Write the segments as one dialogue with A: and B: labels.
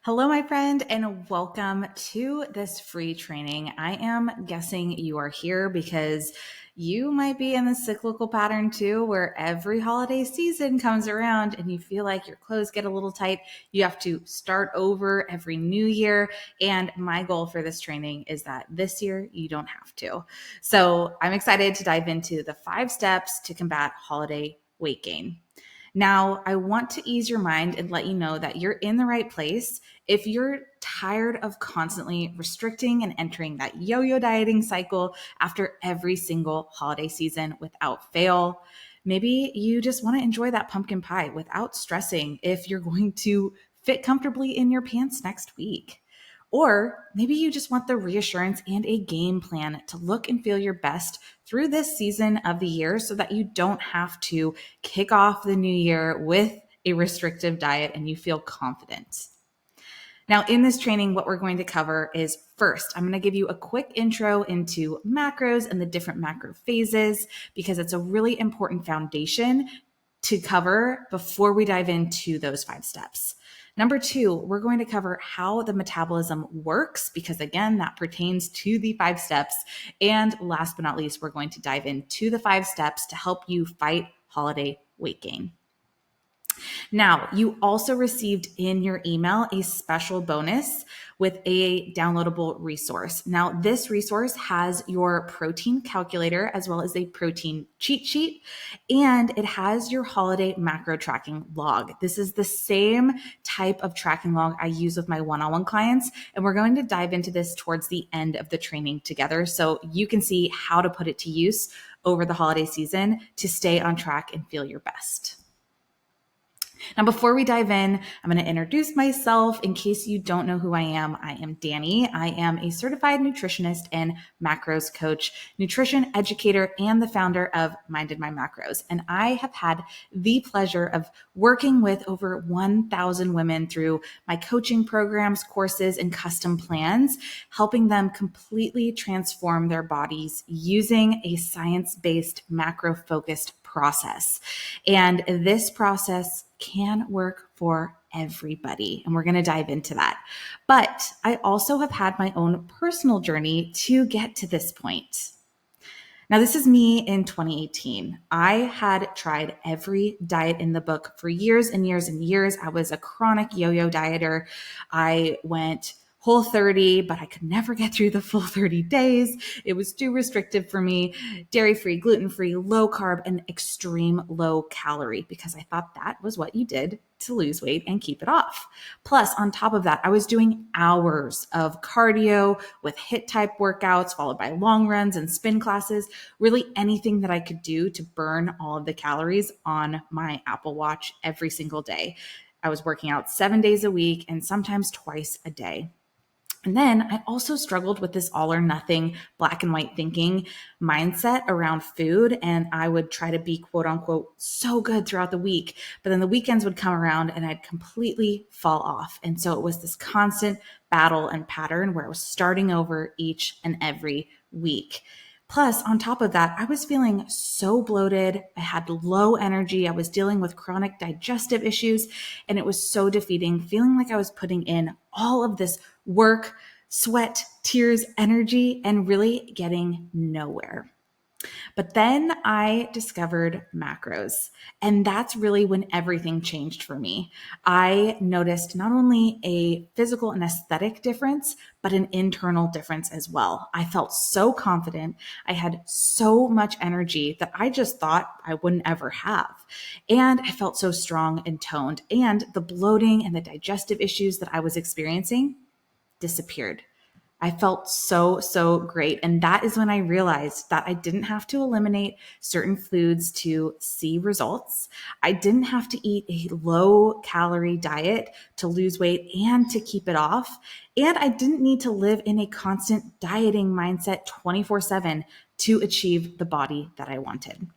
A: Hello, my friend, and welcome to this free training. I am guessing you are here because you might be in the cyclical pattern too, where every holiday season comes around and you feel like your clothes get a little tight. You have to start over every new year. And my goal for this training is that this year you don't have to. So I'm excited to dive into the 5 steps to combat holiday weight gain. Now, I want to ease your mind and let you know that you're in the right place. If you're tired of constantly restricting and entering that yo-yo dieting cycle after every single holiday season without fail, maybe you just want to enjoy that pumpkin pie without stressing if you're going to fit comfortably in your pants next week. Or maybe you just want the reassurance and a game plan to look and feel your best through this season of the year so that you don't have to kick off the new year with a restrictive diet and you feel confident. Now, in this training, what we're going to cover is first, I'm going to give you a quick intro into macros and the different macro phases because it's a really important foundation to cover before we dive into those 5 steps. Number 2, we're going to cover how the metabolism works because, again, that pertains to the 5 steps. And last but not least, we're going to dive into the 5 steps to help you fight holiday weight gain. Now, you also received in your email a special bonus with a downloadable resource. Now, this resource has your protein calculator as well as a protein cheat sheet, and it has your holiday macro tracking log. This is the same type of tracking log I use with my one-on-one clients, and we're going to dive into this towards the end of the training together so you can see how to put it to use over the holiday season to stay on track and feel your best. Now, before we dive in, I'm going to introduce myself in case you don't know who I am. I am Danny. I am a certified nutritionist and macros coach, nutrition educator, and the founder of Minded My Macros. And I have had the pleasure of working with over 1,000 women through my coaching programs, courses, and custom plans, helping them completely transform their bodies using a science-based, macro-focused process. And this process can work for everybody. And we're going to dive into that. But I also have had my own personal journey to get to this point. Now, this is me in 2018. I had tried every diet in the book for years and years and years. I was a chronic yo-yo dieter. I went Whole30, but I could never get through the full 30 days. It was too restrictive for me. Dairy-free, gluten-free, low carb, and extreme low calorie because I thought that was what you did to lose weight and keep it off. Plus, on top of that, I was doing hours of cardio with HIIT type workouts followed by long runs and spin classes, really anything that I could do to burn all of the calories on my Apple Watch every single day. I was working out 7 days a week and sometimes twice a day. And then I also struggled with this all or nothing black and white thinking mindset around food. And I would try to be quote unquote so good throughout the week, but then the weekends would come around and I'd completely fall off. And so it was this constant battle and pattern where I was starting over each and every week. Plus, on top of that, I was feeling so bloated. I had low energy. I was dealing with chronic digestive issues, and it was so defeating, feeling like I was putting in all of this work, sweat, tears, energy, and really getting nowhere. But then I discovered macros, and that's really when everything changed for me. I noticed not only a physical and aesthetic difference, but an internal difference as well. I felt so confident. I had so much energy that I just thought I wouldn't ever have. And I felt so strong and toned, and the bloating and the digestive issues that I was experiencing disappeared. I felt so great. And that is when I realized that I didn't have to eliminate certain foods to see results. I didn't have to eat a low calorie diet to lose weight and to keep it off. And I didn't need to live in a constant dieting mindset 24/7 to achieve the body that I wanted.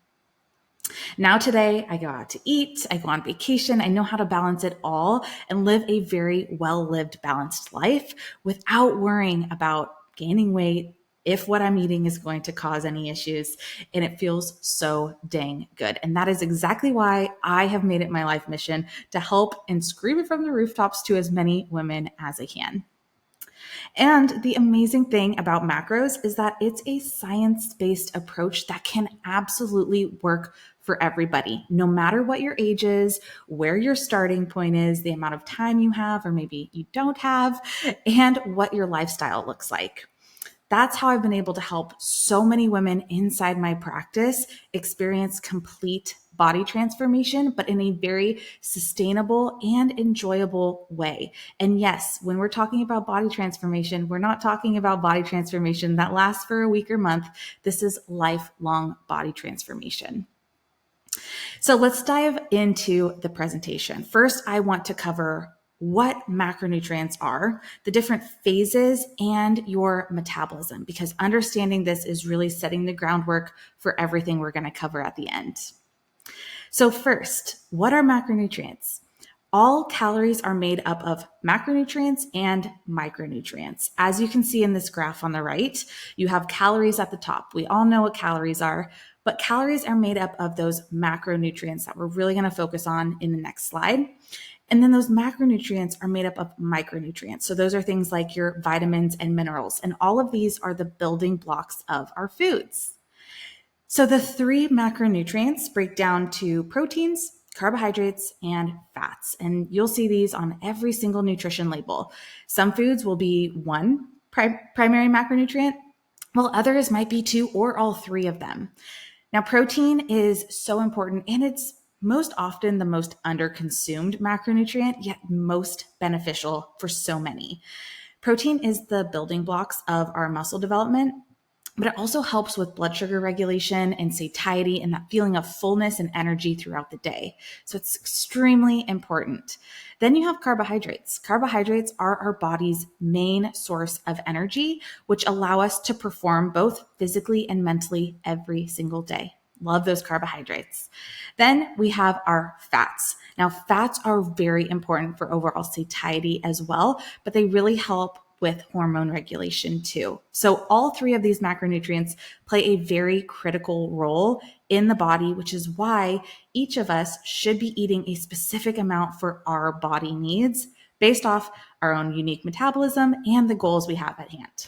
A: Now today, I go out to eat, I go on vacation, I know how to balance it all and live a very well-lived, balanced life without worrying about gaining weight, if what I'm eating is going to cause any issues. And it feels so dang good. And that is exactly why I have made it my life mission to help and scream it from the rooftops to as many women as I can. And the amazing thing about macros is that it's a science-based approach that can absolutely work for everybody, no matter what your age is, where your starting point is, the amount of time you have, or maybe you don't have, and what your lifestyle looks like. That's how I've been able to help so many women inside my practice experience complete body transformation, but in a very sustainable and enjoyable way. And yes, when we're talking about body transformation, we're not talking about body transformation that lasts for a week or month. This is lifelong body transformation. So let's dive into the presentation. First, I want to cover what macronutrients are, the different phases, and your metabolism, because understanding this is really setting the groundwork for everything we're going to cover at the end. So first, what are macronutrients? All calories are made up of macronutrients and micronutrients. As you can see in this graph on the right, you have calories at the top. We all know what calories are, but calories are made up of those macronutrients that we're really going to focus on in the next slide. And then those macronutrients are made up of micronutrients. So those are things like your vitamins and minerals. And all of these are the building blocks of our foods. So the three macronutrients break down to proteins, carbohydrates, and fats. And you'll see these on every single nutrition label. Some foods will be one primary macronutrient, while others might be two or all three of them. Now, protein is so important, and it's most often the most underconsumed macronutrient, yet most beneficial for so many. Protein is the building blocks of our muscle development, but it also helps with blood sugar regulation and satiety and that feeling of fullness and energy throughout the day. So it's extremely important. Then you have carbohydrates. Carbohydrates are our body's main source of energy, which allow us to perform both physically and mentally every single day. Love those carbohydrates. Then we have our fats. Now, fats are very important for overall satiety as well, but they really help with hormone regulation too. So all three of these macronutrients play a very critical role in the body, which is why each of us should be eating a specific amount for our body needs based off our own unique metabolism and the goals we have at hand.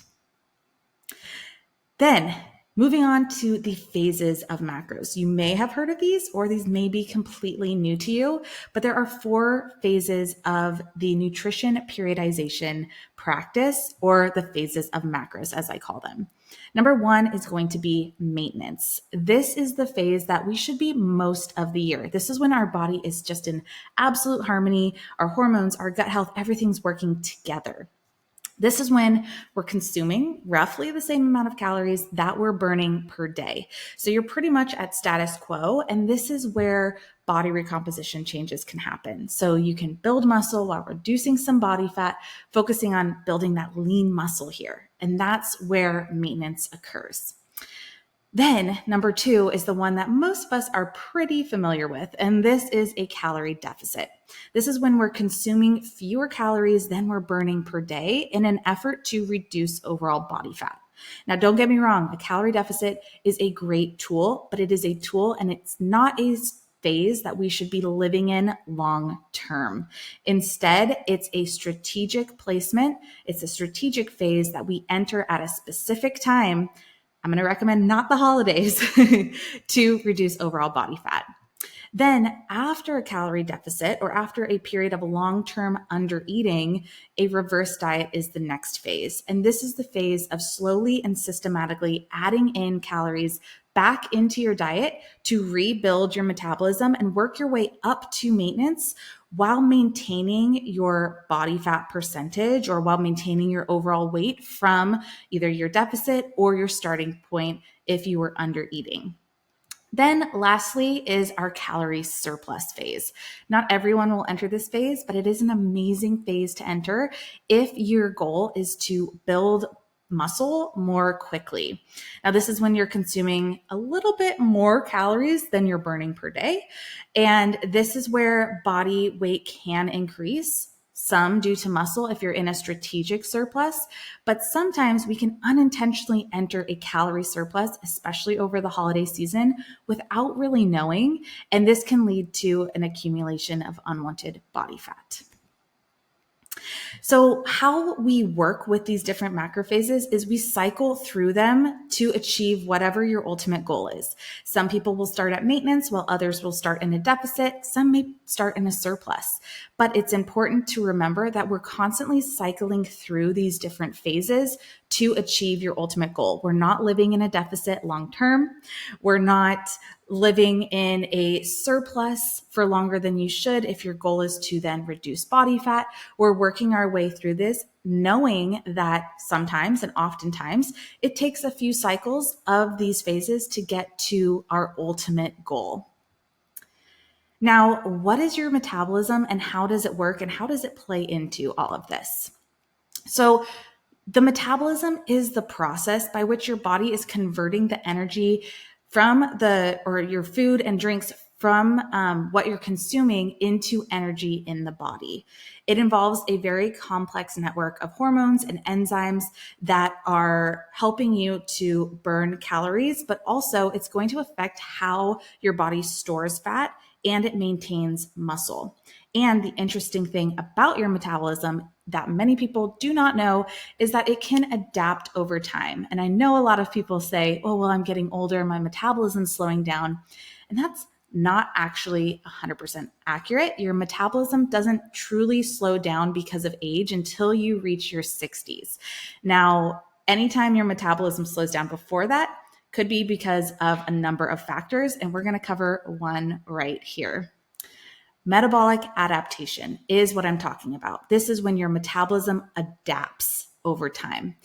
A: Then moving on to the phases of macros. You may have heard of these, or these may be completely new to you, but there are 4 phases of the nutrition periodization practice, or the phases of macros, as I call them. Number 1 is going to be maintenance. This is the phase that we should be most of the year. This is when our body is just in absolute harmony, our hormones, our gut health, everything's working together. This is when we're consuming roughly the same amount of calories that we're burning per day. So you're pretty much at status quo, and this is where body recomposition changes can happen. So you can build muscle while reducing some body fat, focusing on building that lean muscle here. And that's where maintenance occurs. Then number 2 is the one that most of us are pretty familiar with, and this is a calorie deficit. This is when we're consuming fewer calories than we're burning per day in an effort to reduce overall body fat. Now, don't get me wrong, a calorie deficit is a great tool, but it is a tool and it's not a phase that we should be living in long term. Instead, it's a strategic placement. It's a strategic phase that we enter at a specific time. I'm going to recommend not the holidays to reduce overall body fat. Then after a calorie deficit or after a period of long-term under-eating, a reverse diet is the next phase. And this is the phase of slowly and systematically adding in calories back into your diet to rebuild your metabolism and work your way up to maintenance while maintaining your body fat percentage or while maintaining your overall weight from either your deficit or your starting point if you were under eating. Then lastly is our calorie surplus phase. Not everyone will enter this phase, but it is an amazing phase to enter if your goal is to build muscle more quickly. Now, this is when you're consuming a little bit more calories than you're burning per day. And this is where body weight can increase some due to muscle if you're in a strategic surplus, but sometimes we can unintentionally enter a calorie surplus, especially over the holiday season, without really knowing, and this can lead to an accumulation of unwanted body fat. So how we work with these different macrophases is we cycle through them to achieve whatever your ultimate goal is. Some people will start at maintenance while others will start in a deficit. Some may start in a surplus. But it's important to remember that we're constantly cycling through these different phases to achieve your ultimate goal. We're not living in a deficit long term. We're not living in a surplus for longer than you should if your goal is to then reduce body fat. We're working our way through this, knowing that sometimes and oftentimes it takes a few cycles of these phases to get to our ultimate goal. Now, what is your metabolism and how does it work and how does it play into all of this? So the metabolism is the process by which your body is converting the energy from your food and drinks from what you're consuming into energy in the body. It involves a very complex network of hormones and enzymes that are helping you to burn calories, but also it's going to affect how your body stores fat and it maintains muscle. And the interesting thing about your metabolism that many people do not know is that it can adapt over time. And I know a lot of people say, oh, well, I'm getting older, my metabolism's slowing down. And that's not actually 100% accurate. Your metabolism doesn't truly slow down because of age until you reach your 60s. Now, anytime your metabolism slows down before that could be because of a number of factors, and we're going to cover one right here. Metabolic adaptation is what I'm talking about. This is when your metabolism adapts over time.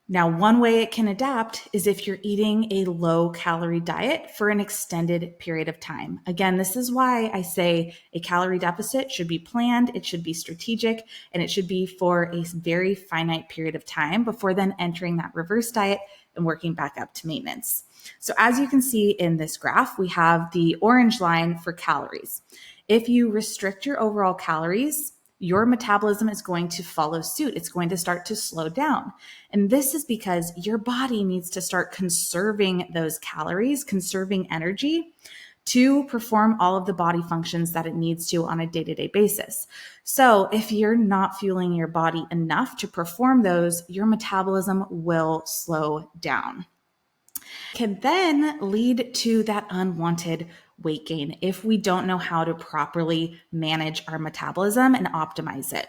A: Now, one way it can adapt is if you're eating a low-calorie diet for an extended period of time. Again, this is why I say a calorie deficit should be planned, it should be strategic, and it should be for a very finite period of time before then entering that reverse diet and working back up to maintenance. So as you can see in this graph, we have the orange line for calories. If you restrict your overall calories, your metabolism is going to follow suit. It's going to start to slow down. And this is because your body needs to start conserving those calories, conserving energy to perform all of the body functions that it needs to on a day-to-day basis. So if you're not fueling your body enough to perform those, your metabolism will slow down. Can then lead to that unwanted weight gain if we don't know how to properly manage our metabolism and optimize it.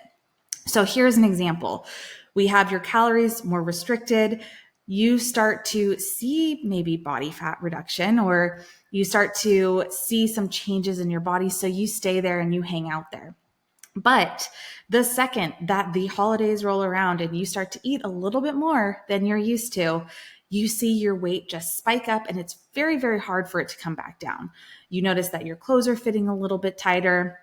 A: So here's an example. We have your calories more restricted. You start to see maybe body fat reduction, or you start to see some changes in your body. So you stay there and you hang out there. But the second that the holidays roll around and you start to eat a little bit more than you're used to, you see your weight just spike up and it's very, very hard for it to come back down. You notice that your clothes are fitting a little bit tighter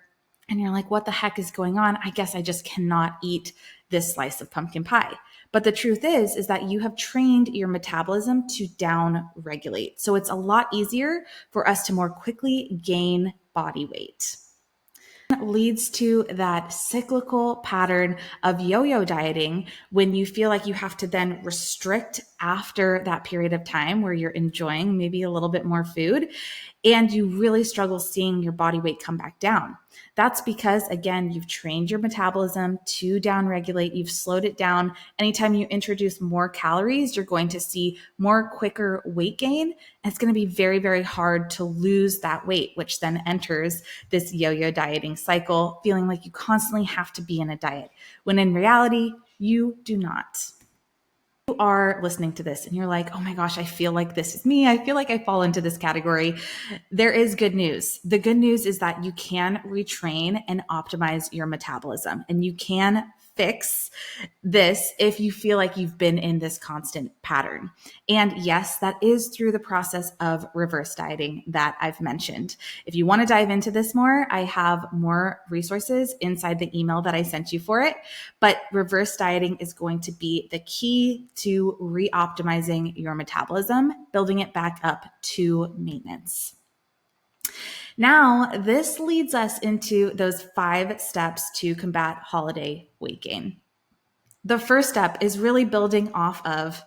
A: and you're like, what the heck is going on? I guess I just cannot eat this slice of pumpkin pie. But the truth is that you have trained your metabolism to down regulate. So it's a lot easier for us to more quickly gain body weight. Leads to that cyclical pattern of yo-yo dieting when you feel like you have to then restrict after that period of time where you're enjoying maybe a little bit more food and you really struggle seeing your body weight come back down. That's because, again, you've trained your metabolism to downregulate. You've slowed it down. Anytime you introduce more calories, you're going to see more quicker weight gain. And it's going to be very, very hard to lose that weight, which then enters this yo-yo dieting cycle, feeling like you constantly have to be in a diet, when in reality, you do not. You are listening to this and you're like, oh my gosh, I feel like this is me. I feel like I fall into this category. There is good news. The good news is that you can retrain and optimize your metabolism, and you can fix this if you feel like you've been in this constant pattern. And yes, that is through the process of reverse dieting that I've mentioned. If you want to dive into this more, I have more resources inside the email that I sent you for it. But reverse dieting is going to be the key to re-optimizing your metabolism, building it back up to maintenance. Now, this leads us into those 5 steps to combat holiday weight gain. The first step is really building off of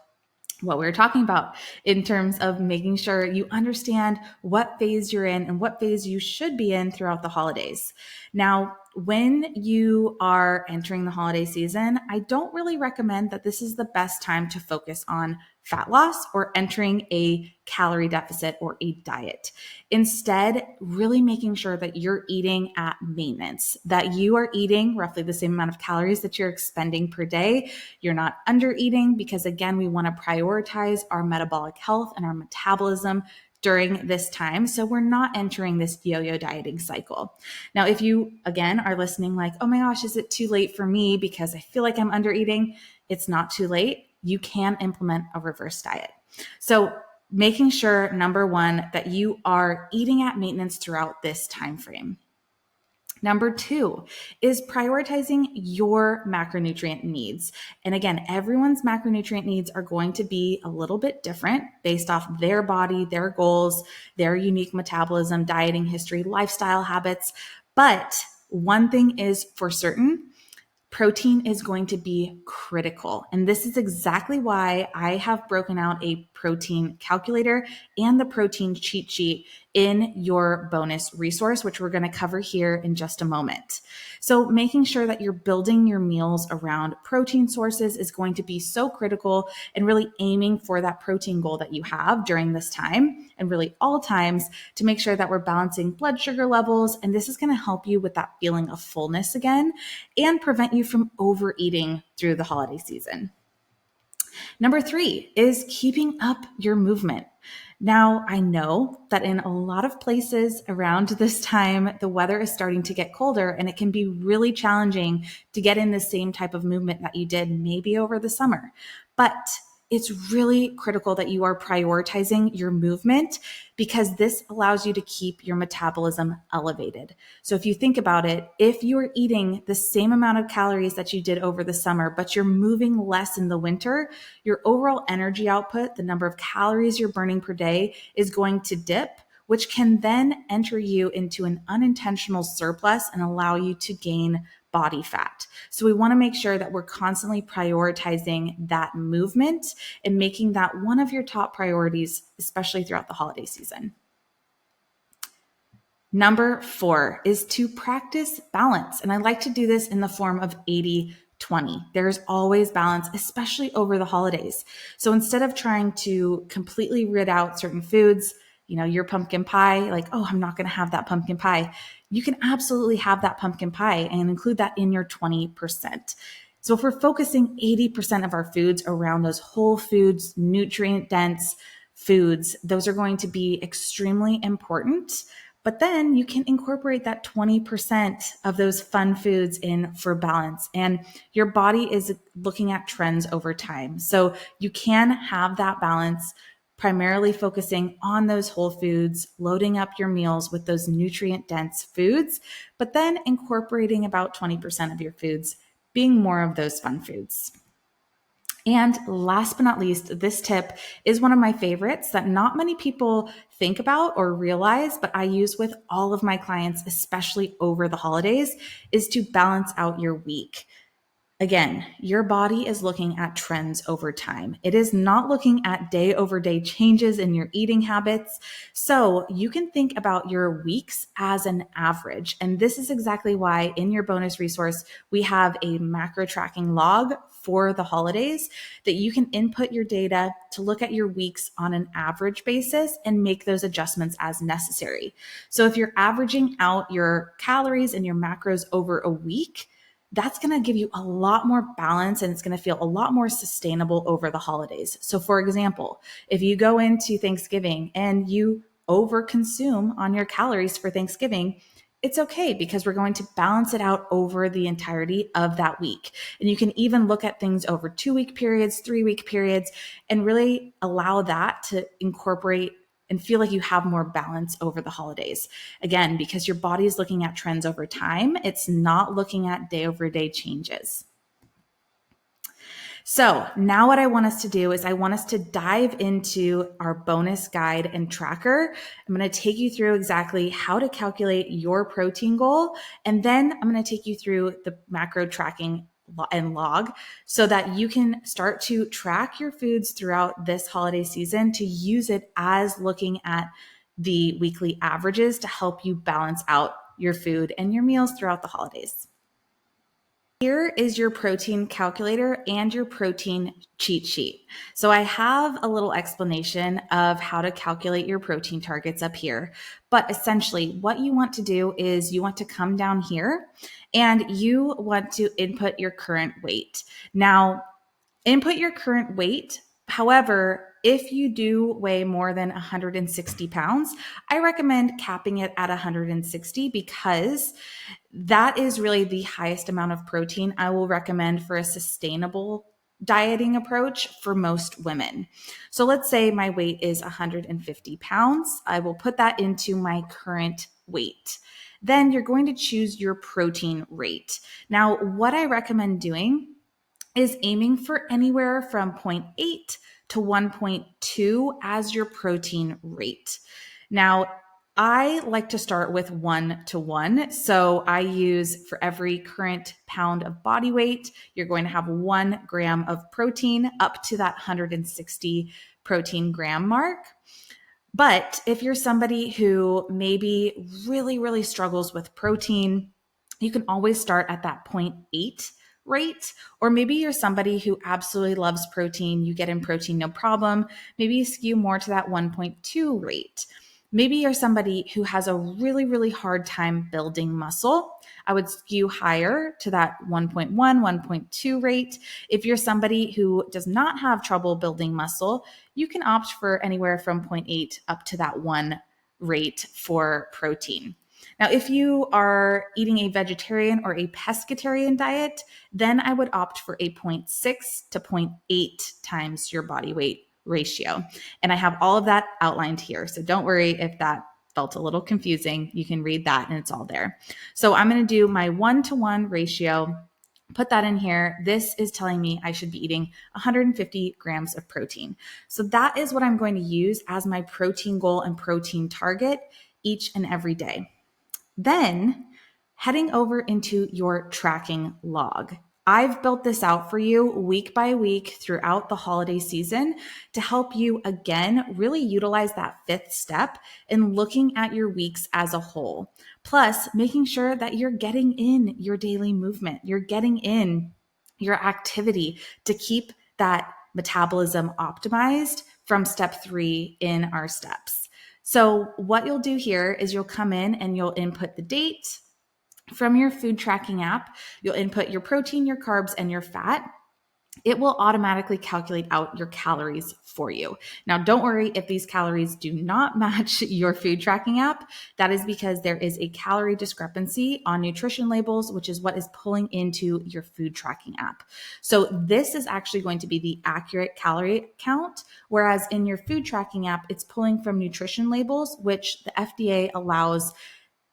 A: what we were talking about in terms of making sure you understand what phase you're in and what phase you should be in throughout the holidays. Now, when you are entering the holiday season, I don't really recommend that this is the best time to focus on fat loss or entering a calorie deficit or a diet. Instead, really making sure that you're eating at maintenance, that you are eating roughly the same amount of calories that you're expending per day. You're not under eating because, again, we want to prioritize our metabolic health and our metabolism during this time. So we're not entering this yo-yo dieting cycle. Now, if you, again, are listening like, oh my gosh, is it too late for me because I feel like I'm under eating? It's not too late. You can implement a reverse diet. So making sure, number one, that you are eating at maintenance throughout this time frame. Number 2 is prioritizing your macronutrient needs. And again, everyone's macronutrient needs are going to be a little bit different based off their body, their goals, their unique metabolism, dieting history, lifestyle habits. But one thing is for certain, protein is going to be critical. And this is exactly why I have broken out a protein calculator and the protein cheat sheet in your bonus resource, which we're going to cover here in just a moment. So making sure that you're building your meals around protein sources is going to be so critical, and really aiming for that protein goal that you have during this time and really all times to make sure that we're balancing blood sugar levels. And this is going to help you with that feeling of fullness again and prevent you from overeating through the holiday season. Number 3 is keeping up your movement. Now, I know that in a lot of places around this time, the weather is starting to get colder, and it can be really challenging to get in the same type of movement that you did maybe over the summer. But it's really critical that you are prioritizing your movement, because this allows you to keep your metabolism elevated. So if you think about it, if you're eating the same amount of calories that you did over the summer, but you're moving less in the winter, your overall energy output, the number of calories you're burning per day, is going to dip, which can then enter you into an unintentional surplus and allow you to gain body fat. So we want to make sure that we're constantly prioritizing that movement and making that one of your top priorities, especially throughout the holiday season. Number 4 is to practice balance. And I like to do this in the form of 80-20. There's always balance, especially over the holidays. So instead of trying to completely rid out certain foods, your pumpkin pie, like, oh, I'm not going to have that pumpkin pie. You can absolutely have that pumpkin pie and include that in your 20%. So if we're focusing 80% of our foods around those whole foods, nutrient dense foods, those are going to be extremely important. But then you can incorporate that 20% of those fun foods in for balance. And your body is looking at trends over time. So you can have that balance, primarily focusing on those whole foods, loading up your meals with those nutrient dense foods, but then incorporating about 20% of your foods being more of those fun foods. And last but not least, this tip is one of my favorites that not many people think about or realize, but I use with all of my clients, especially over the holidays, is to balance out your week. Again, your body is looking at trends over time. It is not looking at day over day changes in your eating habits. So you can think about your weeks as an average. And this is exactly why in your bonus resource, we have a macro tracking log for the holidays that you can input your data to look at your weeks on an average basis and make those adjustments as necessary. So if you're averaging out your calories and your macros over a week, that's going to give you a lot more balance, and it's going to feel a lot more sustainable over the holidays. So for example, if you go into Thanksgiving and you overconsume on your calories for Thanksgiving, it's okay, because we're going to balance it out over the entirety of that week. And you can even look at things over 2-week periods, 3-week periods, and really allow that to incorporate and feel like you have more balance over the holidays. Again, because your body is looking at trends over time, it's not looking at day over day changes. So now what I want us to do is I want us to dive into our bonus guide and tracker. I'm going to take you through exactly how to calculate your protein goal. And then I'm going to take you through the macro tracking and log so that you can start to track your foods throughout this holiday season to use it as looking at the weekly averages to help you balance out your food and your meals throughout the holidays. Here is your protein calculator and your protein cheat sheet. So I have a little explanation of how to calculate your protein targets up here. But essentially what you want to do is you want to come down here and you want to input your current weight. Now, input your current weight. However, if you do weigh more than 160 pounds, I recommend capping it at 160 because that is really the highest amount of protein I will recommend for a sustainable dieting approach for most women. So let's say my weight is 150 pounds. I will put that into my current weight. Then you're going to choose your protein rate. Now, what I recommend doing is aiming for anywhere from 0.8 to 1.2 as your protein rate. Now, I like to start with 1 to 1. So I use for every current pound of body weight, you're going to have 1 gram of protein up to that 160 protein gram mark. But if you're somebody who maybe really struggles with protein, you can always start at that 0.8 rate. Or maybe you're somebody who absolutely loves protein, you get in protein no problem. Maybe you skew more to that 1.2 rate. Maybe you're somebody who has a really hard time building muscle. I would skew higher to that 1.1, 1.2 rate. If you're somebody who does not have trouble building muscle, you can opt for anywhere from 0.8 up to that 1 rate for protein. Now, if you are eating a vegetarian or a pescatarian diet, then I would opt for a 0.6 to 0.8 times your body weight ratio. And I have all of that outlined here. So don't worry if that felt a little confusing. You can read that and it's all there. So I'm going to do my 1-to-1 ratio, put that in here. This is telling me I should be eating 150 grams of protein. So that is what I'm going to use as my protein goal and protein target each and every day. Then heading over into your tracking log. I've built this out for you week by week throughout the holiday season to help you, again, really utilize that 5th step in looking at your weeks as a whole. Plus, making sure that you're getting in your daily movement, you're getting in your activity to keep that metabolism optimized from step 3 in our steps. So what you'll do here is you'll come in and you'll input the date from your food tracking app. You'll input your protein, your carbs, and your fat. It will automatically calculate out your calories for you. Now, don't worry if these calories do not match your food tracking app. That is because there is a calorie discrepancy on nutrition labels, which is what is pulling into your food tracking app. So this is actually going to be the accurate calorie count, whereas in your food tracking app, it's pulling from nutrition labels, which the FDA allows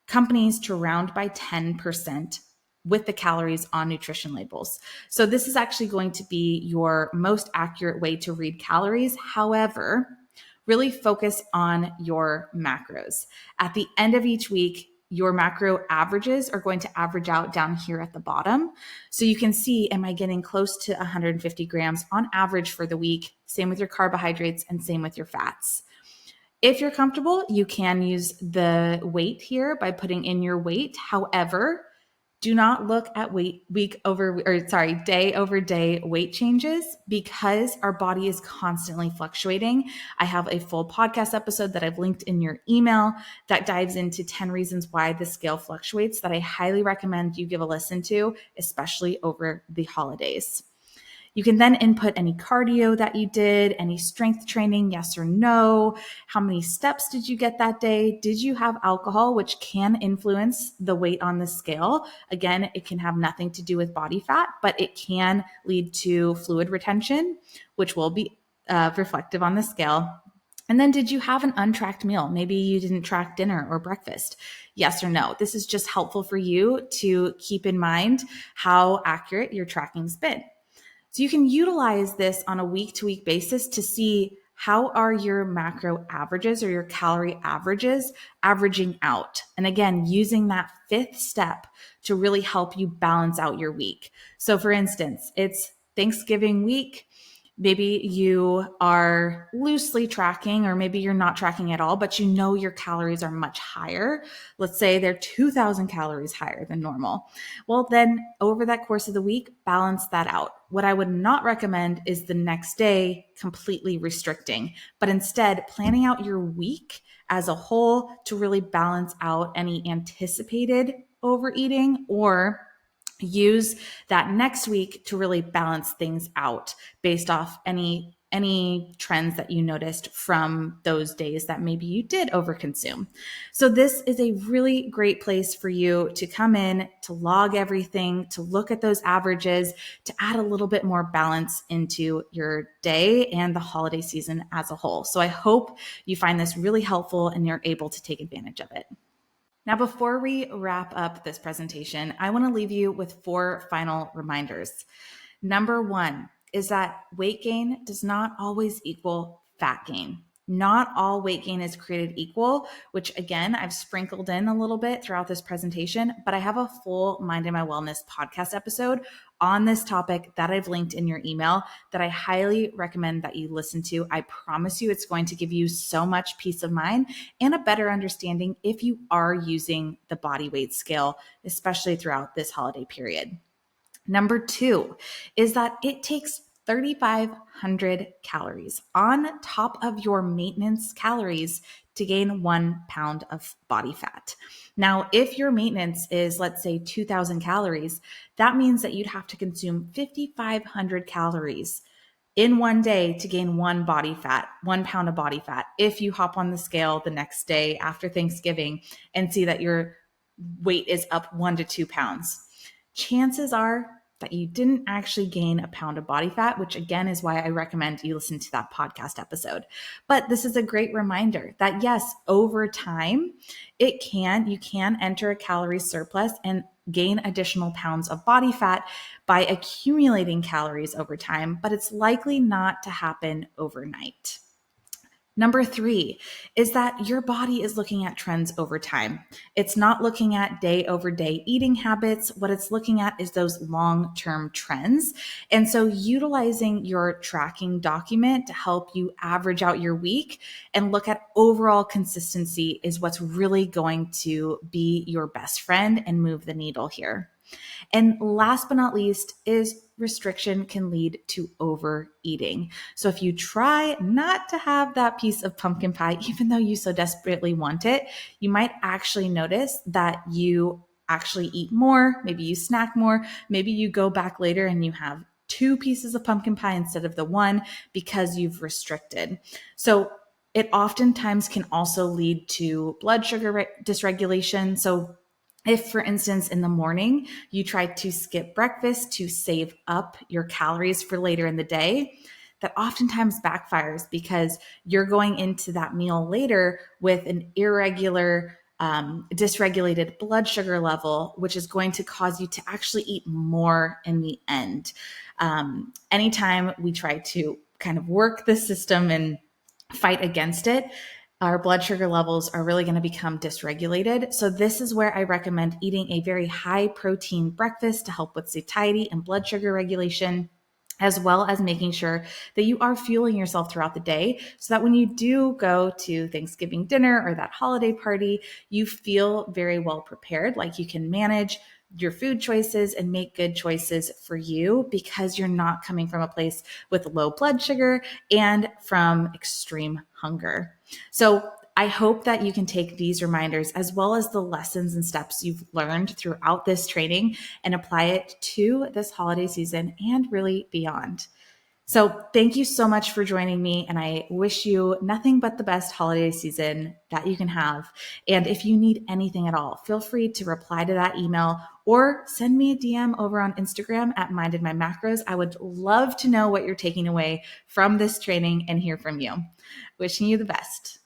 A: companies to round by 10% with the calories on nutrition labels. So this is actually going to be your most accurate way to read calories. However, really focus on your macros. At the end of each week, your macro averages are going to average out down here at the bottom. So you can see, am I getting close to 150 grams on average for the week? Same with your carbohydrates and same with your fats. If you're comfortable, you can use the weight here by putting in your weight. However, do not look at day over day weight changes because our body is constantly fluctuating. I have a full podcast episode that I've linked in your email that dives into 10 reasons why the scale fluctuates that I highly recommend you give a listen to, especially over the holidays. You can then input any cardio that you did, any strength training, yes or no. How many steps did you get that day? Did you have alcohol, which can influence the weight on the scale? Again, it can have nothing to do with body fat, but it can lead to fluid retention, which will be reflective on the scale. And then did you have an untracked meal? Maybe you didn't track dinner or breakfast. Yes or no. This is just helpful for you to keep in mind how accurate your tracking's been. So you can utilize this on a week-to-week basis to see how are your macro averages or your calorie averages averaging out. And again, using that fifth step to really help you balance out your week. So for instance, it's Thanksgiving week. Maybe you are loosely tracking, or maybe you're not tracking at all, but you know your calories are much higher. Let's say they're 2,000 calories higher than normal. Well, then over that course of the week, balance that out. What I would not recommend is the next day completely restricting, but instead planning out your week as a whole to really balance out any anticipated overeating, or use that next week to really balance things out based off any trends that you noticed from those days that maybe you did overconsume. So this is a really great place for you to come in, to log everything, to look at those averages, to add a little bit more balance into your day and the holiday season as a whole. So I hope you find this really helpful and you're able to take advantage of it. Now, before we wrap up this presentation, I want to leave you with 4 final reminders. Number 1 is that weight gain does not always equal fat gain. Not all weight gain is created equal, which again, I've sprinkled in a little bit throughout this presentation, but I have a full Mind in My Wellness podcast episode on this topic that I've linked in your email that I highly recommend that you listen to. I promise you it's going to give you so much peace of mind and a better understanding if you are using the body weight scale, especially throughout this holiday period. Number 2 is that it takes 3,500 calories on top of your maintenance calories to gain 1 pound of body fat. Now, if your maintenance is, let's say, 2,000 calories, that means that you'd have to consume 5,500 calories in one day to gain 1 pound of body fat. If you hop on the scale the next day after Thanksgiving and see that your weight is up 1 to 2 pounds, chances are that you didn't actually gain a pound of body fat, which again is why I recommend you listen to that podcast episode. But this is a great reminder that yes, over time, you can enter a calorie surplus and gain additional pounds of body fat by accumulating calories over time, but it's likely not to happen overnight. Number 3 is that your body is looking at trends over time. It's not looking at day over day eating habits. What it's looking at is those long-term trends. And so utilizing your tracking document to help you average out your week and look at overall consistency is what's really going to be your best friend and move the needle here. And last but not least is restriction can lead to overeating. So if you try not to have that piece of pumpkin pie, even though you so desperately want it, you might actually notice that you actually eat more. Maybe you snack more. Maybe you go back later and you have 2 pieces of pumpkin pie instead of the 1 because you've restricted. So it oftentimes can also lead to blood sugar dysregulation. So if, for instance, in the morning, you try to skip breakfast to save up your calories for later in the day, that oftentimes backfires because you're going into that meal later with an irregular, dysregulated blood sugar level, which is going to cause you to actually eat more in the end. Anytime we try to kind of work the system and fight against it, our blood sugar levels are really going to become dysregulated. So this is where I recommend eating a very high protein breakfast to help with satiety and blood sugar regulation, as well as making sure that you are fueling yourself throughout the day so that when you do go to Thanksgiving dinner or that holiday party, you feel very well prepared, like you can manage your food choices and make good choices for you because you're not coming from a place with low blood sugar and from extreme hunger. So I hope that you can take these reminders as well as the lessons and steps you've learned throughout this training and apply it to this holiday season and really beyond. So thank you so much for joining me, and I wish you nothing but the best holiday season that you can have. And if you need anything at all, feel free to reply to that email or send me a DM over on Instagram at Mind in My Macros. I would love to know what you're taking away from this training and hear from you. Wishing you the best.